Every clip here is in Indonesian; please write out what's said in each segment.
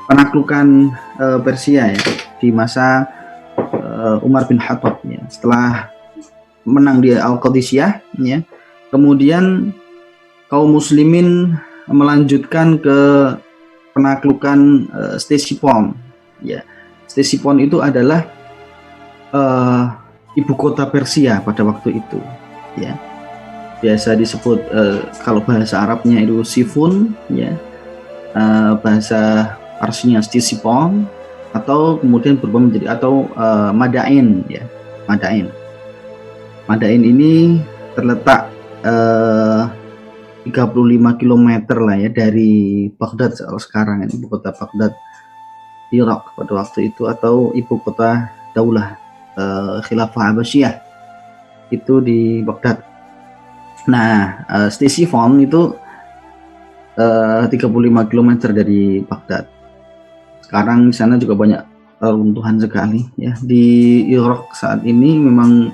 penaklukan Persia ya di masa Umar bin Khattab ya. Setelah menang di Al-Qadisiyah ya, kemudian kaum muslimin melanjutkan ke penaklukan Ctesiphon ya. Ctesiphon itu adalah ibu kota Persia pada waktu itu ya, biasa disebut kalau bahasa Arabnya itu Sifun ya, bahasa Parsinya Ctesiphon, atau kemudian berubah menjadi atau Madain ya. Madain ini terletak 35 km lah ya dari Baghdad sekarang, ini ibu kota Baghdad Irak pada waktu itu, atau ibu kota Daulah Khilafah Abbasiyah itu di Baghdad. Nah, Ctesiphon itu 35 km dari Baghdad. Sekarang di sana juga banyak runtuhan sekali ya. Di Irak saat ini memang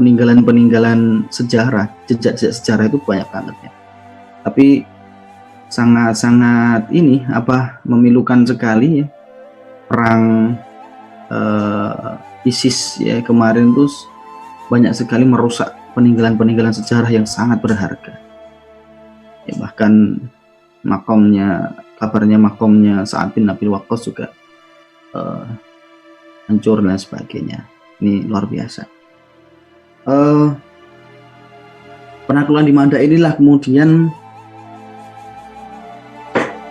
peninggalan sejarah, jejak sejarah itu banyak banget ya. Tapi sangat ini memilukan sekali ya, perang ISIS ya kemarin tuh banyak sekali merusak peninggalan sejarah yang sangat berharga ya. Bahkan kabarnya makomnya Sa'ad bin Abi Waqqas juga hancur dan sebagainya. Ini luar biasa. Penaklukan di Madain inilah kemudian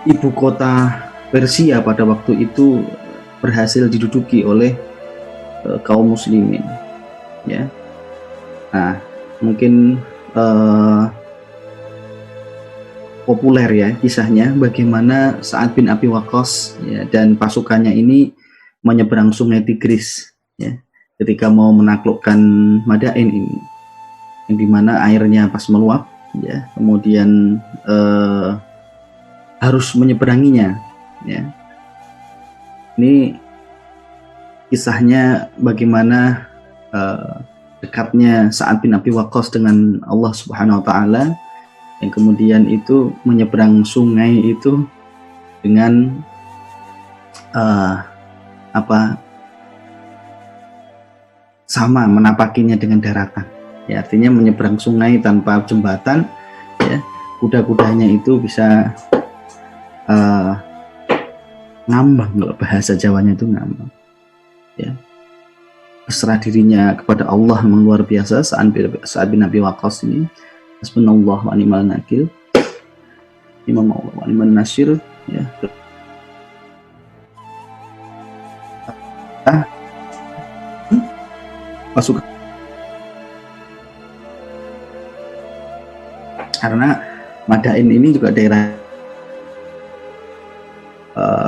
ibu kota Persia pada waktu itu berhasil diduduki oleh kaum muslimin ya. Nah, mungkin populer ya kisahnya bagaimana Sa'ad bin Abi Waqqas ya, dan pasukannya ini menyeberang sungai Tigris ya, ketika mau menaklukkan Madain ini, yang dimana airnya pas meluap ya, kemudian harus menyeberanginya ya. Ini kisahnya bagaimana dekatnya Sa'ad bin Abi Waqqas dengan Allah Subhanahu wa taala, yang kemudian itu menyeberang sungai itu dengan sama menapakinya dengan daratan ya, artinya menyeberang sungai tanpa jembatan ya, kuda-kudanya itu bisa ngambang, kalau bahasa Jawanya itu ngambang ya, berserah dirinya kepada Allah memang luar biasa. Sa'ad bin Abi Waqqas ini hasbunallah wa ni'mal wakil, imam Allah wa ni'man nasir ya. Pasukan karena Madain ini juga daerah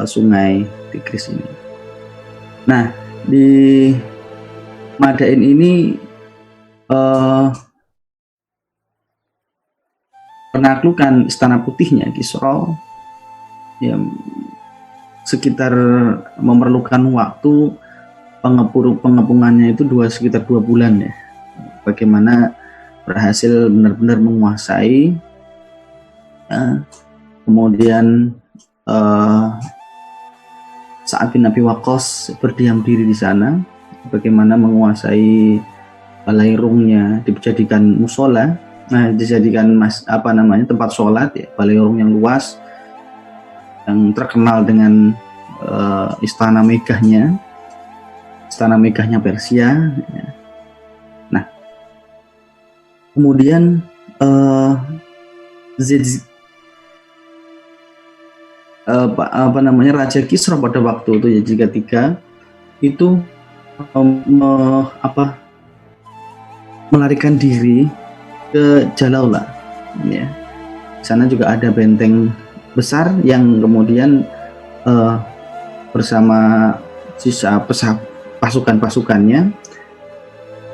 sungai Tigris ini. Nah, di Madain ini penaklukan Istana Putihnya Kisra ya, sekitar memerlukan waktu pengepungannya itu sekitar 2 bulan ya. Bagaimana berhasil benar-benar menguasai ya. Kemudian Sa'ad bin Abi Waqqas berdiam diri di sana, bagaimana menguasai balairungnya, dijadikan musola, dijadikan tempat sholat ya, balairung yang luas yang terkenal dengan istana megahnya Persia ya. Nah, kemudian Raja Kisra pada waktu itu ya, jika tiga itu melarikan diri ke Jalaula ya. Di sana juga ada benteng besar yang kemudian bersama sisa pasukannya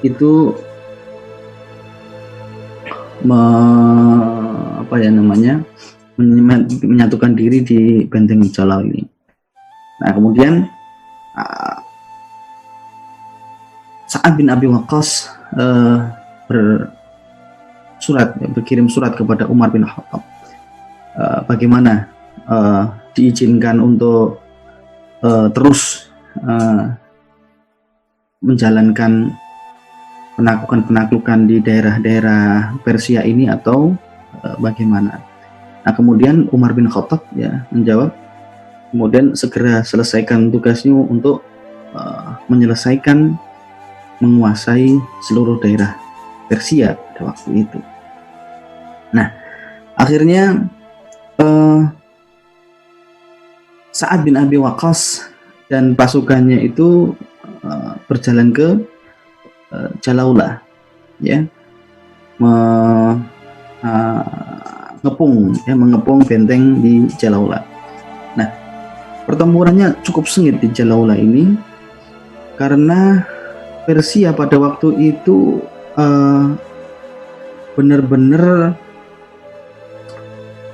itu menyatukan diri di benteng Jalal ini. Nah, kemudian Sa'ad bin Abi Waqqas berkirim surat kepada Umar bin Khattab, bagaimana diizinkan untuk terus menjalankan penaklukan di daerah-daerah Persia ini atau bagaimana. Nah, kemudian Umar bin Khattab ya menjawab, kemudian segera selesaikan tugasnya untuk menyelesaikan menguasai seluruh daerah Persia pada waktu itu. Nah, akhirnya Sa'ad bin Abi Waqqas dan pasukannya itu berjalan ke Jalaulah, ya, mengepung benteng di Jalaulah. Nah, pertempurannya cukup sengit di Jalaulah ini karena Persia pada waktu itu benar-benar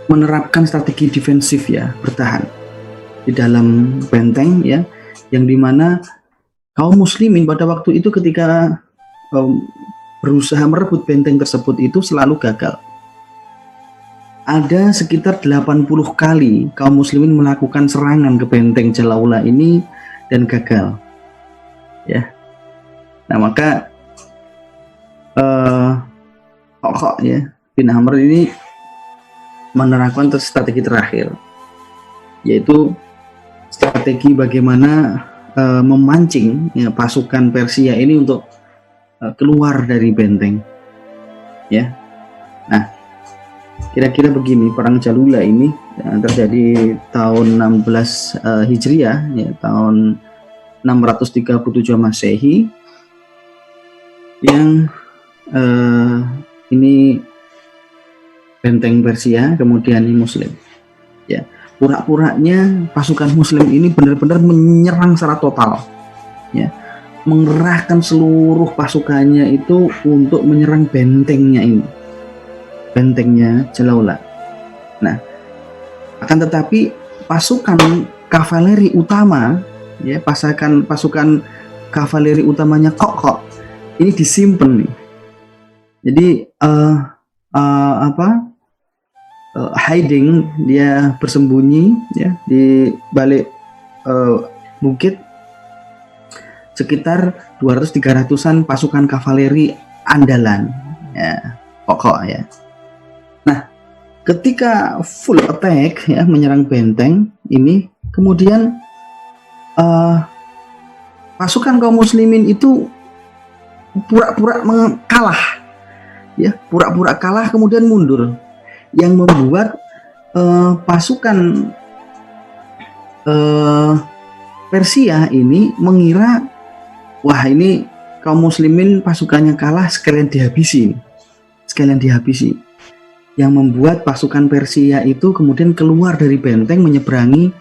menerapkan strategi defensif ya, bertahan di dalam benteng ya, yang dimana kaum muslimin pada waktu itu ketika berusaha merebut benteng tersebut itu selalu gagal. Ada sekitar 80 kali kaum muslimin melakukan serangan ke benteng Jalaulah ini dan gagal. Ya. Nah, maka Kok ya bin Amr ini menerapkan strategi terakhir, yaitu strategi bagaimana memancing ya, pasukan Persia ini untuk keluar dari benteng ya. Nah, kira-kira begini, perang Jalaulah ini terjadi tahun 16 Hijriah ya, tahun 637 Masehi, yang ini benteng Persia kemudian Muslim ya. Pura-puranya pasukan Muslim ini benar-benar menyerang secara total ya, mengerahkan seluruh pasukannya itu untuk menyerang bentengnya ini, bentengnya Jalaulah. Nah, akan tetapi pasukan kavaleri utama ya, pasukan kavaleri utamanya Kok ini disimpan nih. Jadi hiding, dia bersembunyi ya di balik bukit, sekitar 200-300an pasukan kavaleri andalan ya, Kok ya. Nah, ketika full attack ya menyerang benteng ini, kemudian pasukan kaum muslimin itu pura-pura kalah ya, pura-pura kalah kemudian mundur, yang membuat pasukan Persia ini mengira, wah ini kaum muslimin pasukannya kalah, sekalian dihabisi, yang membuat pasukan Persia itu kemudian keluar dari benteng, menyeberangi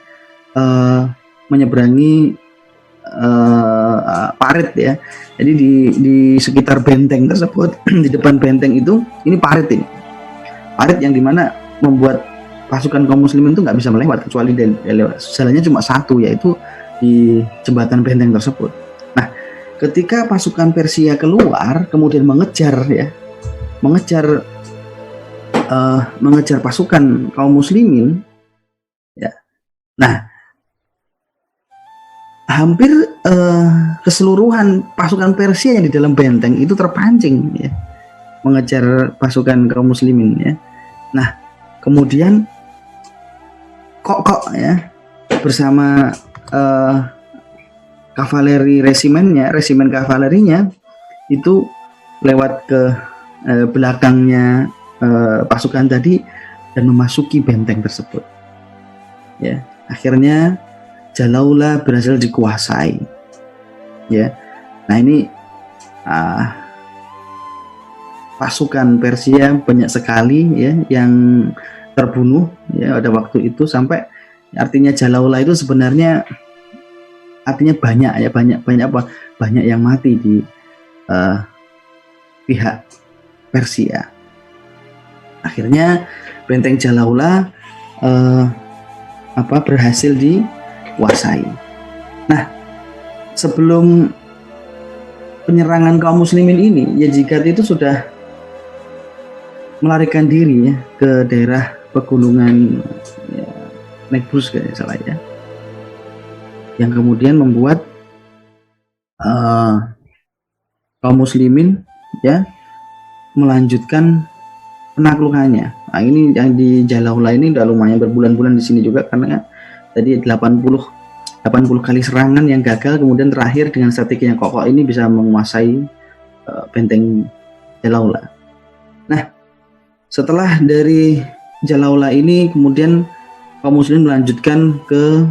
parit ya. Jadi di sekitar benteng tersebut di depan benteng itu, ini parit yang dimana membuat pasukan kaum muslimin itu nggak bisa melewat, kecuali jalannya cuma satu, yaitu di jembatan benteng tersebut. Nah, ketika pasukan Persia keluar kemudian mengejar pasukan kaum muslimin ya. Nah, hampir keseluruhan pasukan Persia yang di dalam benteng itu terpancing ya, mengejar pasukan kaum muslimin ya. Nah, kemudian Kok ya bersama resimen kavalerinya itu lewat ke belakangnya pasukan tadi dan memasuki benteng tersebut ya. Akhirnya Jalaulah berhasil dikuasai ya. Nah, ini pasukan Persia banyak sekali ya yang terbunuh ya pada waktu itu, sampai artinya Jalaulah itu sebenarnya artinya banyak yang mati di pihak Persia. Akhirnya benteng Jalaulah berhasil dikuasai. Nah, sebelum penyerangan kaum muslimin ini, Yazigat itu sudah melarikan diri ya ke daerah pegunungan ya, Nebrus kayak salah ya. yang kemudian membuat kaum muslimin ya melanjutkan penaklukannya. Nah, ini yang di Jalaulah ini udah lumayan berbulan-bulan di sini juga, karena tadi 80 kali serangan yang gagal, kemudian terakhir dengan strategi yang kokoh ini bisa menguasai benteng Jalaulah. Nah, setelah dari Jalaulah ini kemudian kaum muslimin melanjutkan ke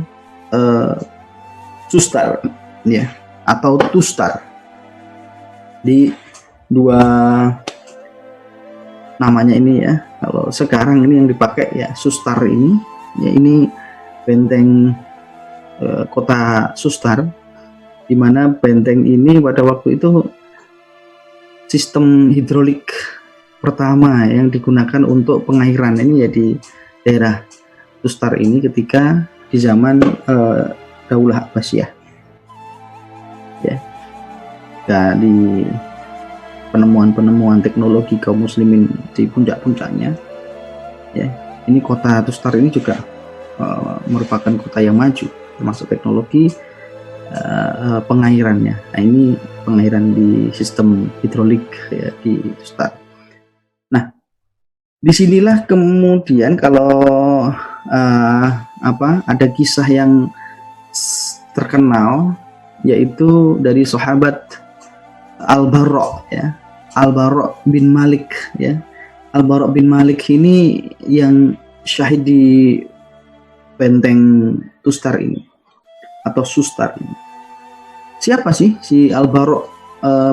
Sustar ya, atau Tustar. Di dua namanya ini ya, kalau sekarang ini yang dipakai ya Sustar ini ya, ini benteng kota Sustar, di mana benteng ini pada waktu itu sistem hidrolik pertama yang digunakan untuk pengairan ini ya di daerah Sustar ini ketika di zaman Daulah Abbasiyah ya. Nah, di penemuan teknologi kaum muslimin di puncak-puncaknya ya, ini kota Tustar ini juga merupakan kota yang maju termasuk teknologi pengairannya. Nah, ini pengairan di sistem hidrolik ya di Tustar. Nah, disinilah kemudian kalau ada kisah yang terkenal, yaitu dari sahabat Al-Bara ya, Al-Bara bin Malik ya. Al-Bara bin Malik ini yang syahid di benteng Tustar ini atau Sustar ini. Siapa sih si Al-Bara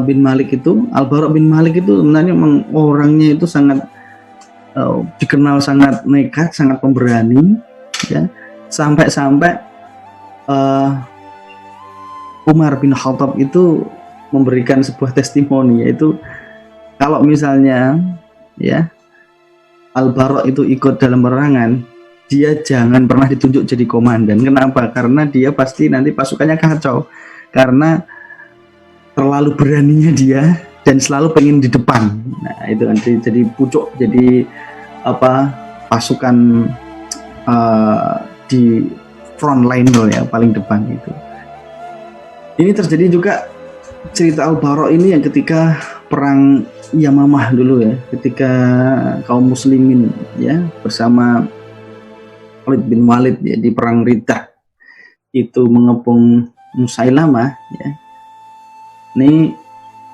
bin Malik itu? Al-Bara bin Malik itu sebenarnya memang orangnya itu sangat dikenal sangat nekat, sangat pemberani ya, sampai-sampai Umar bin Khattab itu memberikan sebuah testimoni, yaitu kalau misalnya ya Al-Bara itu ikut dalam perangan, dia jangan pernah ditunjuk jadi komandan. Kenapa? Karena dia pasti nanti pasukannya kacau, karena terlalu beraninya dia dan selalu pengen di depan. Nah, itu kan jadi pucuk, jadi pasukan di front line ya, paling depan itu. Ini terjadi juga cerita Al-Bara ini yang ketika perang Yamamah dulu ya, ketika kaum muslimin ya bersama Khalid bin Walid ya di perang Riddah itu mengepung Musailamah ya. Ini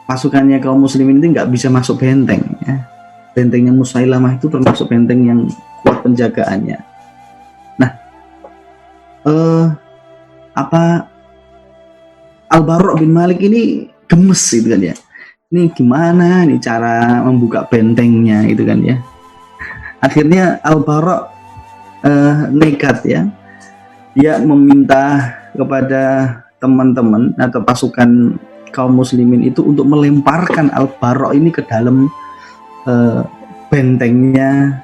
pasukannya kaum muslimin ini nggak bisa masuk benteng ya. Bentengnya Musailamah itu termasuk benteng yang kuat penjagaannya. Nah, Al-Bara bin Malik ini gemes gitu kan ya. Ini gimana nih cara membuka bentengnya gitu kan ya. Akhirnya Al-Bara nekat ya. Dia meminta kepada teman-teman atau pasukan kaum muslimin itu untuk melemparkan Al-Bara ini ke dalam bentengnya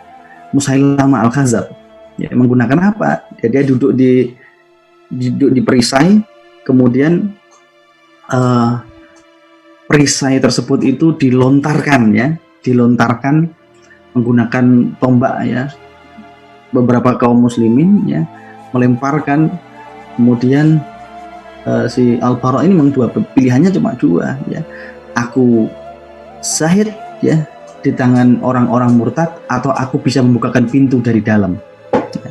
Musailamah Al-Kadzab. Ya, menggunakan apa? Dia duduk di perisai, kemudian perisai tersebut itu dilontarkan menggunakan tombak ya. Beberapa kaum muslimin ya melemparkan, kemudian si Al-Bara ini memang pilihannya cuma dua ya. Aku syahid ya di tangan orang-orang murtad, atau aku bisa membukakan pintu dari dalam.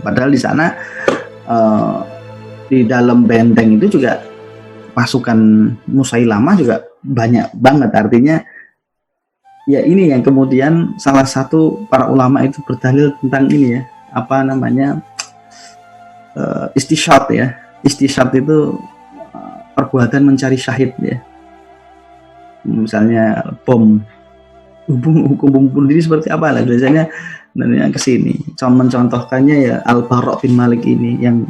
Padahal di sana di dalam benteng itu juga pasukan Musailamah juga banyak banget. Artinya ya ini yang kemudian salah satu para ulama itu berdalil tentang ini ya, istisyad ya. Istisyad itu perbuatan mencari syahid ya. Misalnya hukum bunuh diri seperti apa lah biasanya, dan yang kesini mencontohkannya ya Al-Bara bin Malik ini yang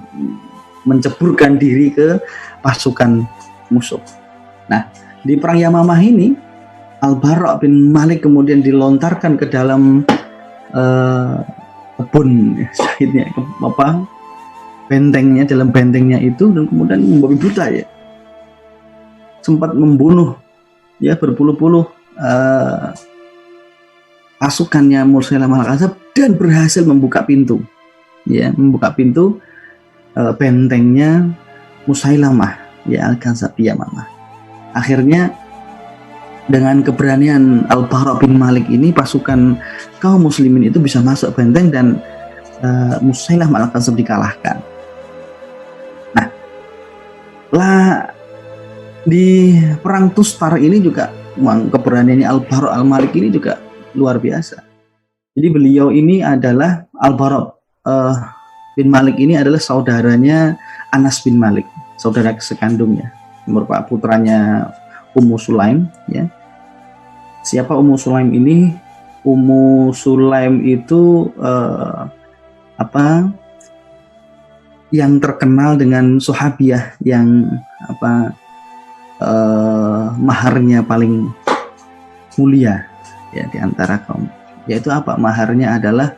menceburkan diri ke pasukan musuh. Nah, di perang Yamamah ini Al-Bara bin Malik kemudian dilontarkan ke dalam kebun syahidnya, bentengnya, dalam bentengnya itu, dan kemudian membabi buta ya, sempat membunuh ya berpuluh-puluh pasukannya Musailamah Al-Kadzab dan berhasil membuka pintu ya, bentengnya Musailamah ya Al-Kadzdzab. Akhirnya dengan keberanian Al-Bara bin Malik ini, pasukan kaum muslimin itu bisa masuk benteng dan Musailamah Al-Kadzdzab dikalahkan. Nah, di perang Tustar ini juga keberaniannya Al-Bara Al-Malik ini juga luar biasa. Jadi beliau ini adalah Al-Bara bin Malik ini adalah saudaranya Anas bin Malik, saudara sekandungnya, merupakan putranya Ummu Sulaim ya. Siapa Ummu Sulaim ini? Ummu Sulaim itu yang terkenal dengan sahabiah yang maharnya paling mulia ya di antara kaum. Yaitu apa? Maharnya adalah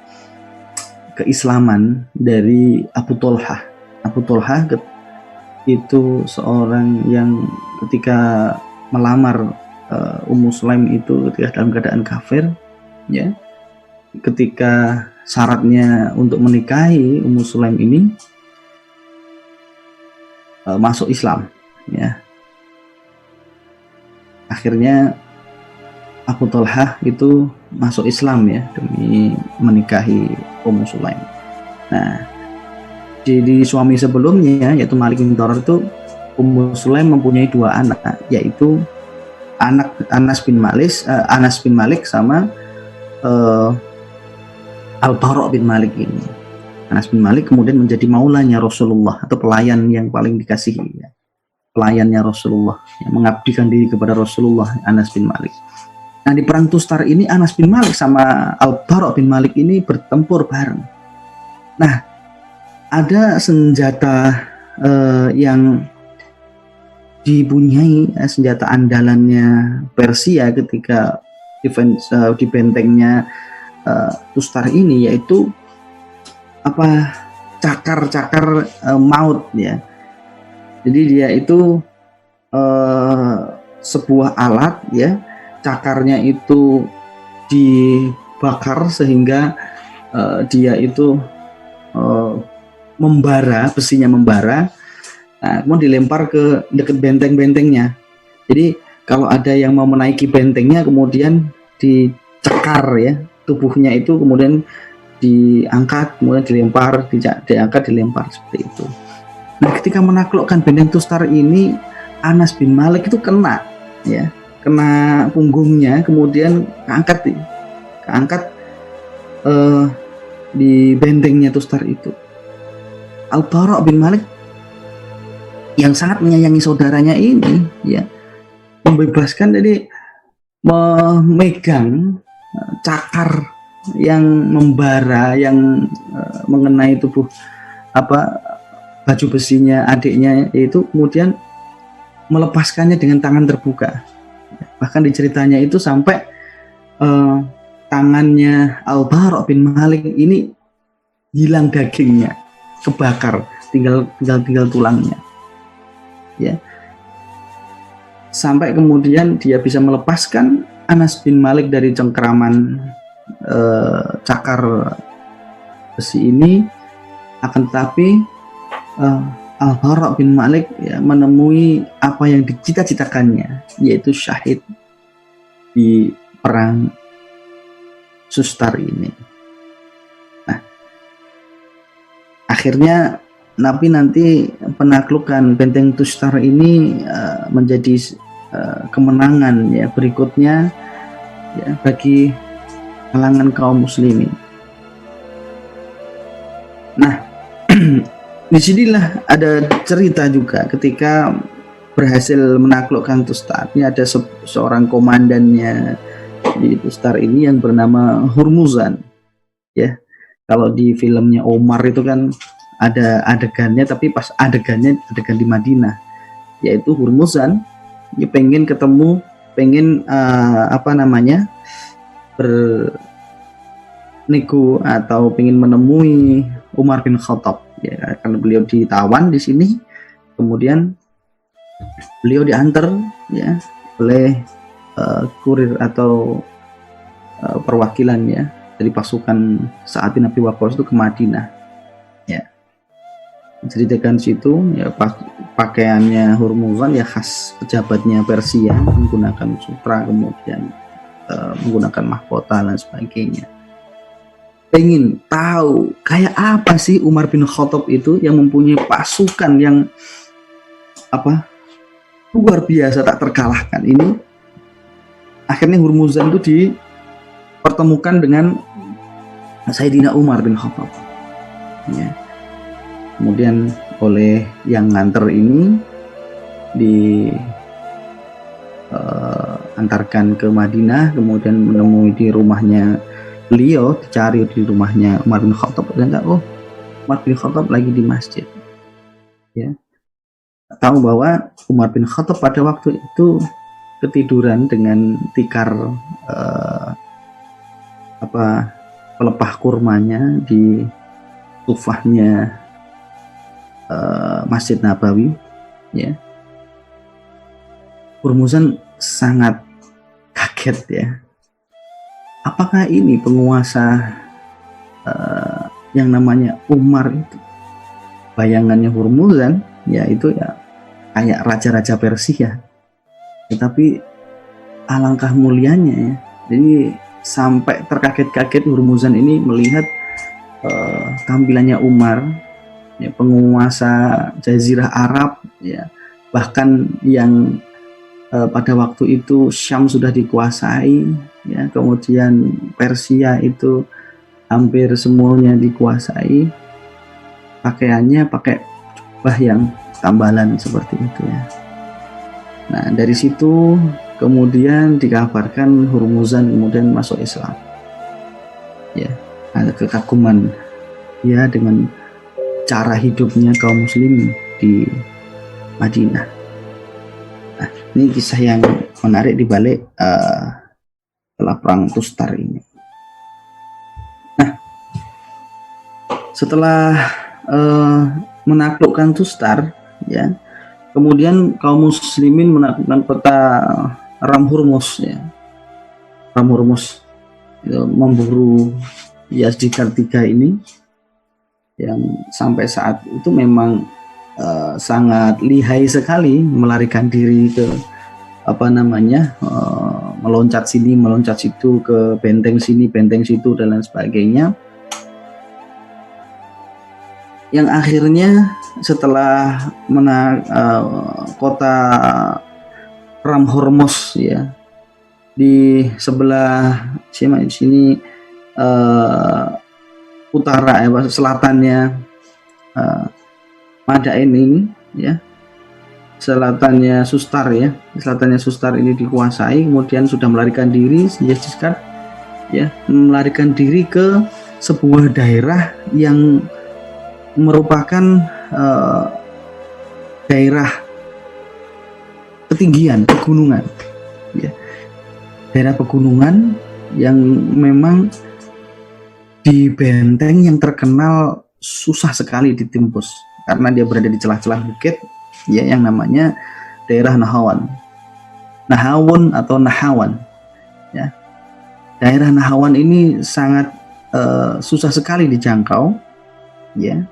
keislaman dari Abu Tolhah. Abu Tolhah itu seorang yang ketika melamar Ummu Sulaim itu ketika dalam keadaan kafir ya, ketika syaratnya untuk menikahi Ummu Sulaim ini masuk Islam ya, akhirnya Abu Tolhah itu masuk Islam ya demi menikahi Ummu Sulaim. Nah, jadi suami sebelumnya yaitu Malik bin Thawr itu, Ummu Sulaim mempunyai 2 anak, yaitu anak Anas bin Malik sama Al-Bara bin Malik ini. Anas bin Malik kemudian menjadi maulanya Rasulullah atau pelayan yang paling dikasihi ya. Pelayannya Rasulullah yang mengabdikan diri kepada Rasulullah, Anas bin Malik. Nah, di perang Tustar ini Anas bin Malik sama Al-Bara bin Malik ini bertempur bareng. Nah, ada senjata yang dipunyai senjata andalannya Persia ketika di bentengnya Tustar ini, yaitu cakar-cakar maut ya. Jadi dia itu sebuah alat ya, cakarnya itu dibakar sehingga dia itu membara, besinya membara. Nah, kemudian dilempar ke dekat benteng-bentengnya. Jadi kalau ada yang mau menaiki bentengnya, kemudian dicekar ya, tubuhnya itu kemudian diangkat, kemudian dilempar, diangkat, dilempar seperti itu. Nah, ketika menaklukkan benteng Tustar ini, Anas bin Malik itu kena ya, kena punggungnya, kemudian keangkat di bentengnya Tustar itu. Al-Bara bin Malik yang sangat menyayangi saudaranya ini ya, membebaskan, jadi memegang cakar yang membara, yang mengenai tubuh baju besinya adiknya, yaitu kemudian melepaskannya dengan tangan terbuka. Bahkan di ceritanya itu sampai tangannya Al-Bara bin Malik ini hilang dagingnya, kebakar, tinggal tulangnya ya, sampai kemudian dia bisa melepaskan Anas bin Malik dari cengkeraman cakar besi ini. Akan tetapi Al-Bara bin Malik ya, menemui apa yang dicita-citakannya, yaitu syahid di perang Tustar ini. Nah, akhirnya nanti penaklukan benteng Tustar ini menjadi kemenangan ya berikutnya ya bagi kalangan kaum muslimin. Nah, disinilah ada cerita juga ketika berhasil menaklukkan Tustar. Ini ada seorang komandannya di Tustar ini yang bernama Hurmuzan ya. Kalau di filmnya Omar itu kan ada adegannya, tapi pas adegan di Madinah, yaitu Hurmuzan dia pengen bernego atau pengen menemui Umar bin Khattab ya, karena beliau ditawan di sini, kemudian beliau diantar ya oleh kurir atau perwakilan ya dari pasukan saat Nabi Waqqas itu ke Madinah ya. Diceritakan situ ya pakaiannya Hurmuzan ya khas pejabatnya Persia, menggunakan sutra, kemudian menggunakan mahkota dan sebagainya. Pengen tahu kayak apa sih Umar bin Khattab itu yang mempunyai pasukan yang apa luar biasa, tak terkalahkan. Ini akhirnya Hurmuzan itu dipertemukan dengan Sayyidina Umar bin Khattab ya. Kemudian oleh yang nganter ini diantarkan ke Madinah, kemudian menemui di rumahnya beliau, dicari di rumahnya Umar bin Khattab, dan oh, Umar bin Khattab lagi di masjid ya. Tahu bahwa Umar bin Khattab pada waktu itu ketiduran dengan tikar pelepah kurmanya di tufahnya Masjid Nabawi ya. Hurmuzan sangat kaget ya, apakah ini penguasa yang namanya Umar itu? Bayangannya Hurmuzan ya itu ya kayak raja-raja Persia, tetapi alangkah mulianya ya. Jadi sampai terkaget-kaget Hurmuzan ini melihat tampilannya Umar ya, penguasa Jazirah Arab ya, bahkan yang pada waktu itu Syam sudah dikuasai ya, kemudian Persia itu hampir semuanya dikuasai, pakaiannya pakai jubah yang tambalan seperti itu ya. Nah dari situ kemudian dikabarkan Hurmuzan kemudian masuk Islam ya, ada kekaguman ya dengan cara hidupnya kaum muslimin di Madinah. Nah, ini kisah yang menarik di balik setelah perang Tustar ini. Nah, setelah menaklukkan Tustar ya, kemudian kaum muslimin menaklukkan kota Ramhurmuz ya. Ramhurmuz memburu Yazdikar III ini yang sampai saat itu memang sangat lihai sekali, melarikan diri ke meloncat sini meloncat situ, ke benteng sini benteng situ dan lain sebagainya, yang akhirnya setelah kota Ramhormuz ya, di sebelah sini utara ya, selatannya Madain ini ya, selatannya Sustar ya, selatannya Sustar ini dikuasai, kemudian sudah melarikan diri Yazdikar ya, melarikan diri ke sebuah daerah yang merupakan daerah ketinggian, pegunungan ya, daerah pegunungan yang memang di benteng yang terkenal susah sekali ditembus karena dia berada di celah-celah bukit ya, yang namanya daerah Nahawun atau Nahawan ya. Daerah Nahawan ini sangat susah sekali dijangkau ya,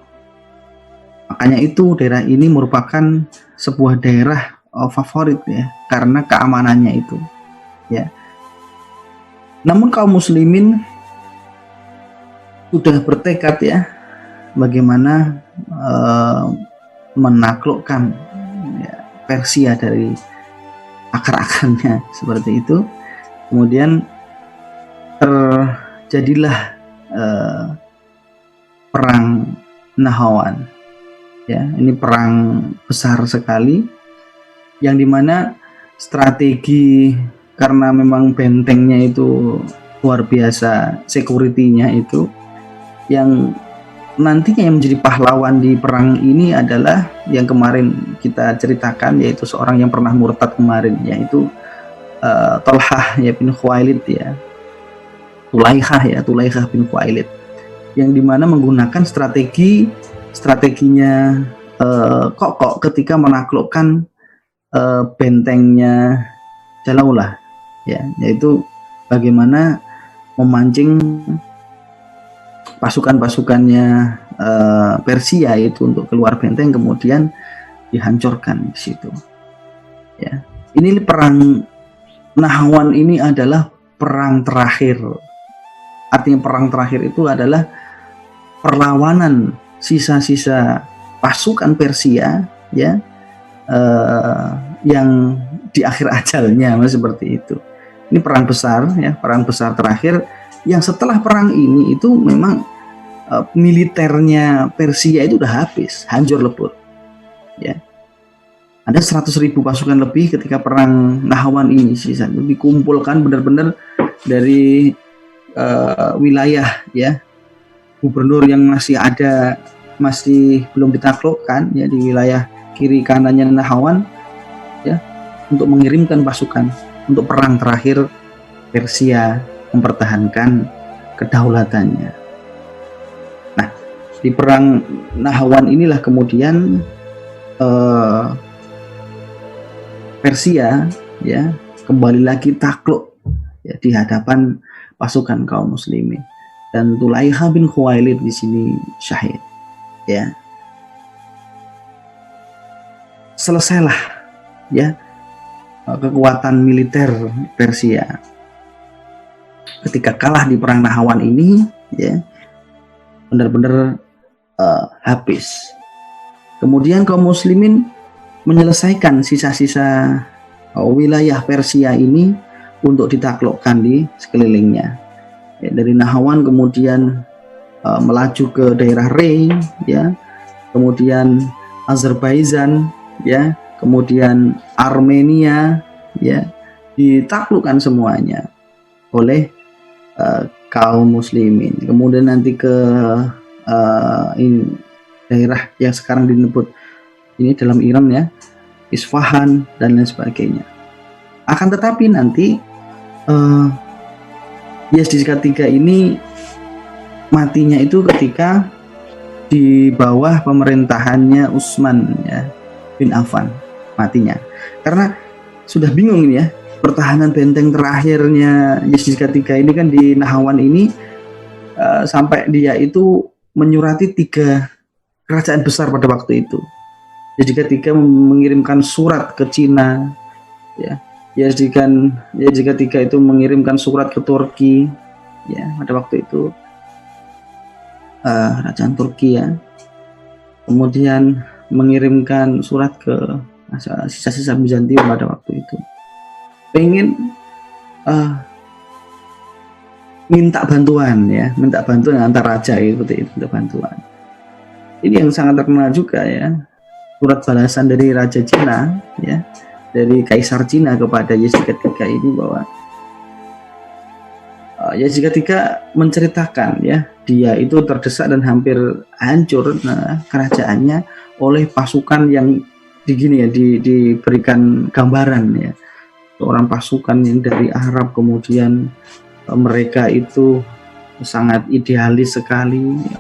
makanya itu daerah ini merupakan sebuah daerah favorit ya karena keamanannya itu ya. Namun kaum muslimin sudah bertekad ya bagaimana menaklukkan ya, Persia dari akar-akarnya seperti itu. Kemudian terjadilah perang Nahawan ya, ini perang besar sekali yang dimana strategi, karena memang bentengnya itu luar biasa, security-nya itu, yang nantinya yang menjadi pahlawan di perang ini adalah yang kemarin kita ceritakan, yaitu seorang yang pernah murtad kemarin, yaitu Tolhah ya bin Khuwailid ya, Tulaikah bin Khuwailid, yang dimana menggunakan strateginya Kokok ketika menaklukkan bentengnya Jalaulah ya, yaitu bagaimana memancing pasukan-pasukannya Persia itu untuk keluar benteng kemudian dihancurkan di situ. Ya, ini perang Nahwan ini adalah perang terakhir. Artinya perang terakhir itu adalah perlawanan sisa-sisa pasukan Persia, ya, yang di akhir ajalnya, seperti itu. Ini perang besar, ya, perang besar terakhir. Yang setelah perang ini itu memang militernya Persia itu udah habis, hancur lebur, ya. Ada 100.000 pasukan lebih ketika perang Nahwan ini, sisa itu dikumpulkan benar-benar dari wilayah, ya, gubernur yang masih ada, masih belum ditaklukkan, ya, di wilayah kiri kanannya Nahwan, ya, untuk mengirimkan pasukan untuk perang terakhir Persia mempertahankan kedaulatannya. Nah, di perang Nahwan inilah kemudian Persia, ya, kembali lagi takluk, ya, di hadapan pasukan kaum muslimin, dan Tulaiha bin Khuwailid di sini syahid, ya. Selesailah, ya, kekuatan militer Persia ketika kalah di perang Nahwan ini, ya, benar-benar habis. Kemudian kaum muslimin menyelesaikan sisa-sisa wilayah Persia ini untuk ditaklukkan di sekelilingnya. Ya, dari Nahwan kemudian melaju ke daerah Rey, ya, kemudian Azerbaijan, ya, kemudian Armenia, ya, ditaklukkan semuanya oleh kaum muslimin. Kemudian nanti ke daerah yang sekarang disebut ini dalam Iran, ya, Isfahan dan lain sebagainya. Akan tetapi nanti Yazid III ini matinya itu ketika di bawah pemerintahannya Utsman, ya, bin Affan, matinya karena sudah bingung ini, ya, pertahanan benteng terakhirnya Yazid III ini kan di Nahwan ini, sampai dia itu menyurati 3 kerajaan besar pada waktu itu. Yazid III mengirimkan surat ke Cina, ya. Yazid III itu mengirimkan surat ke Turki, ya, pada waktu itu kerajaan Turki, ya. Kemudian mengirimkan surat ke sisa-sisa Bizantium pada waktu itu. Pengen minta bantuan, ya, minta bantuan antar raja itu, minta bantuan. Ini yang sangat terkenal juga, ya, surat balasan dari Raja Cina, ya, dari Kaisar Cina kepada Yazid III ini, bahwa Yazid III menceritakan, ya, dia itu terdesak dan hampir hancur kerajaannya oleh pasukan yang diberikan gambaran, ya, seorang pasukan yang dari Arab, kemudian mereka itu sangat idealis sekali, ya,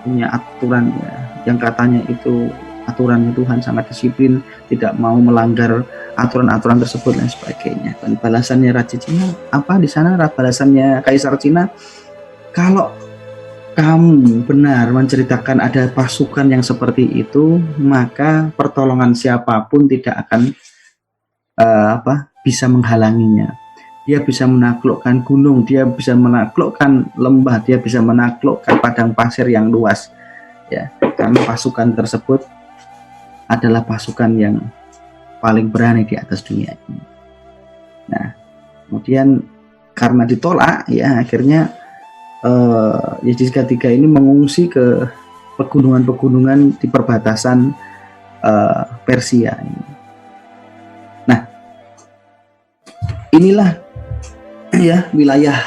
punya aturan, ya, yang katanya itu aturan Tuhan, sangat disiplin, tidak mau melanggar aturan-aturan tersebut dan sebagainya. Dan balasannya Raja Cina apa di sana? Balasannya Kaisar Cina, kalau kamu benar menceritakan ada pasukan yang seperti itu, maka pertolongan siapapun tidak akan bisa menghalanginya. Dia bisa menaklukkan gunung, dia bisa menaklukkan lembah, dia bisa menaklukkan padang pasir yang luas, ya, karena pasukan tersebut adalah pasukan yang paling berani di atas dunia ini. Nah, kemudian karena ditolak, ya, akhirnya Yazid III ini mengungsi ke pegunungan-pegunungan di perbatasan Persia ini. Nah, inilah, ya, wilayah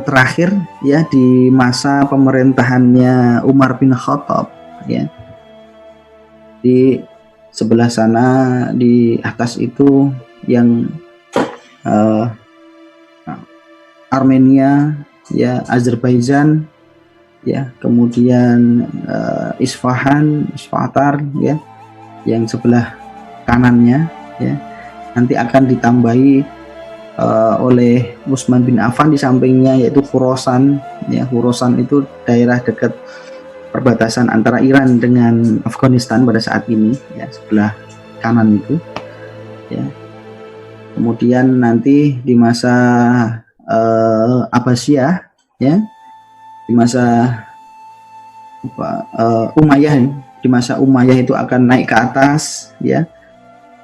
terakhir, ya, di masa pemerintahannya Umar bin Khattab, ya. Di sebelah sana di atas itu yang Armenia, ya, Azerbaijan, ya, kemudian Isfahan, ya, yang sebelah kanannya, ya, nanti akan ditambahi oleh Utsman bin Affan, di sampingnya yaitu Khurasan. Ya, Khurasan itu daerah dekat perbatasan antara Iran dengan Afghanistan pada saat ini, ya, sebelah kanan itu, ya. Kemudian nanti di masa Abbasiyah, ya, di masa Umayyah, di masa Umayyah itu akan naik ke atas, ya,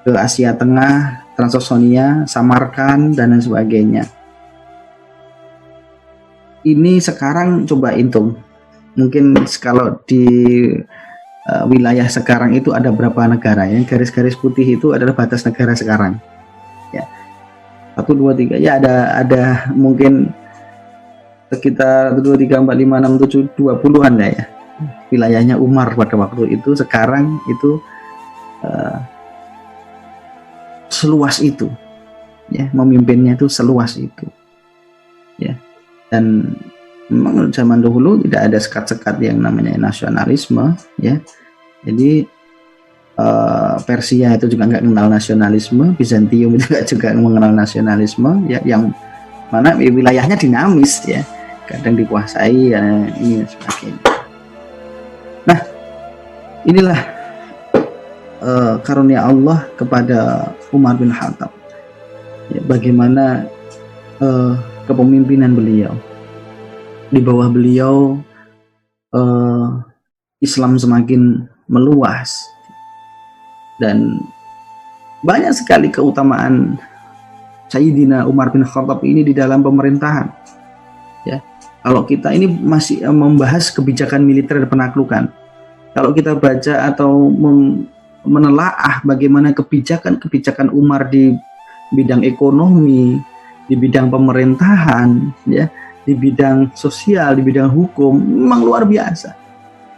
ke Asia Tengah, Transosania, Samarkand, dan lain sebagainya. Ini sekarang coba hitung, mungkin kalau di wilayah sekarang itu ada berapa negara ya? Garis-garis putih itu adalah batas negara sekarang. Ya, 1, 2, 3, ya ada mungkin sekitar 1, 2, 3, 4, 5, 6, 7, 20-an ya. Wilayahnya Umar pada waktu itu. Sekarang itu seluas itu, ya, memimpinnya itu seluas itu, ya. Dan memang zaman dahulu tidak ada sekat-sekat yang namanya nasionalisme, ya. Jadi Persia itu juga nggak mengenal nasionalisme, Bizantium itu juga mengenal nasionalisme, ya, yang mana wilayahnya dinamis, ya, kadang dikuasai, ya, ini sebagainya. Nah, inilah karunia Allah kepada Umar bin Khattab, ya, bagaimana kepemimpinan beliau. Di bawah beliau Islam semakin meluas, dan banyak sekali keutamaan Sayyidina Umar bin Khattab ini di dalam pemerintahan, ya. Kalau kita ini masih membahas kebijakan militer dan penaklukan, kalau kita baca atau menelaah bagaimana kebijakan Umar di bidang ekonomi, di bidang pemerintahan, ya, di bidang sosial, di bidang hukum, memang luar biasa.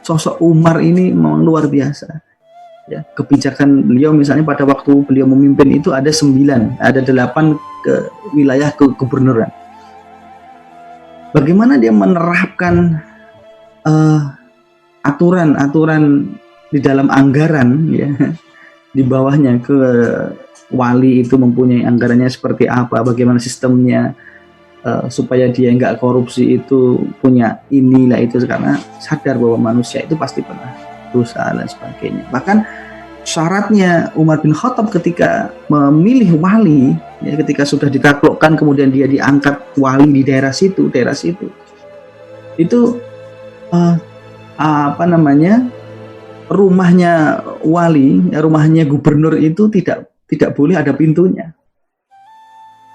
Sosok Umar ini memang luar biasa, ya. Kebijakan beliau misalnya pada waktu beliau memimpin itu ada 8 ke wilayah kegubernuran. Bagaimana dia menerapkan aturan-aturan di dalam anggaran, ya, di bawahnya ke wali itu mempunyai anggarannya seperti apa, bagaimana sistemnya supaya dia nggak korupsi, itu punya inilah itu, karena sadar bahwa manusia itu pasti pernah dosa dan sebagainya. Bahkan syaratnya Umar bin Khattab ketika memilih wali, ya, ketika sudah ditaklukkan kemudian dia diangkat wali di daerah situ itu apa namanya, rumahnya wali, ya, rumahnya gubernur itu tidak boleh ada pintunya.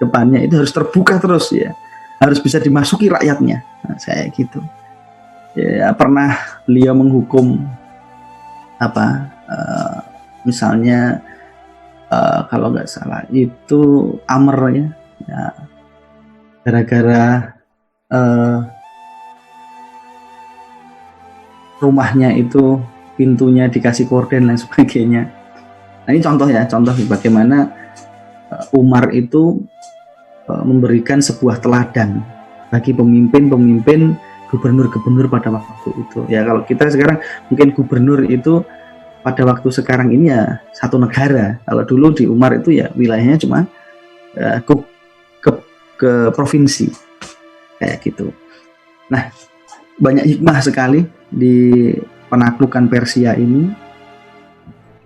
Depannya itu harus terbuka terus, ya, harus bisa dimasuki rakyatnya. Nah, saya gitu, ya. Pernah beliau menghukum apa, misalnya kalau nggak salah itu Amr, ya, gara-gara rumahnya itu pintunya dikasih korden dan sebagainya. Nah, ini contoh, ya, contoh bagaimana Umar itu memberikan sebuah teladan bagi pemimpin gubernur-gubernur pada waktu itu. Ya, kalau kita sekarang mungkin gubernur itu pada waktu sekarang ini ya satu negara. Kalau dulu di Umar itu ya wilayahnya cuma ke provinsi, kayak gitu. Nah, banyak hikmah sekali di penaklukan Persia ini,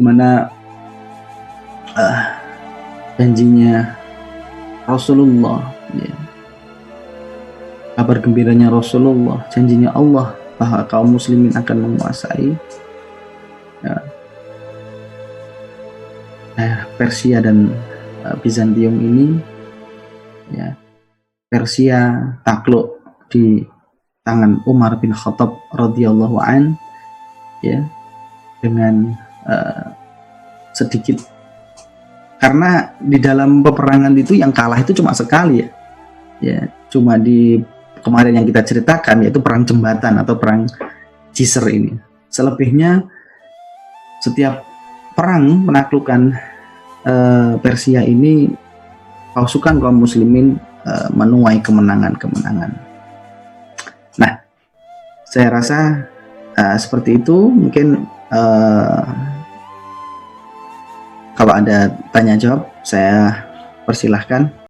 dimana janjinya Rasulullah, ya, kabar gembiranya Rasulullah, janjinya Allah bahwa kaum muslimin akan menguasai, ya, Persia dan Bizantium ini, ya. Persia takluk di tangan Umar bin Khattab radhiyallahu an, ya, dengan sedikit, karena di dalam peperangan itu yang kalah itu cuma sekali, ya, ya, cuma di kemarin yang kita ceritakan, yaitu perang jembatan atau perang Jisr ini. Selebihnya setiap perang penaklukan Persia ini pasukan kaum muslimin menuai kemenangan-kemenangan. Nah, saya rasa seperti itu. Mungkin kalau ada tanya jawab, saya persilahkan.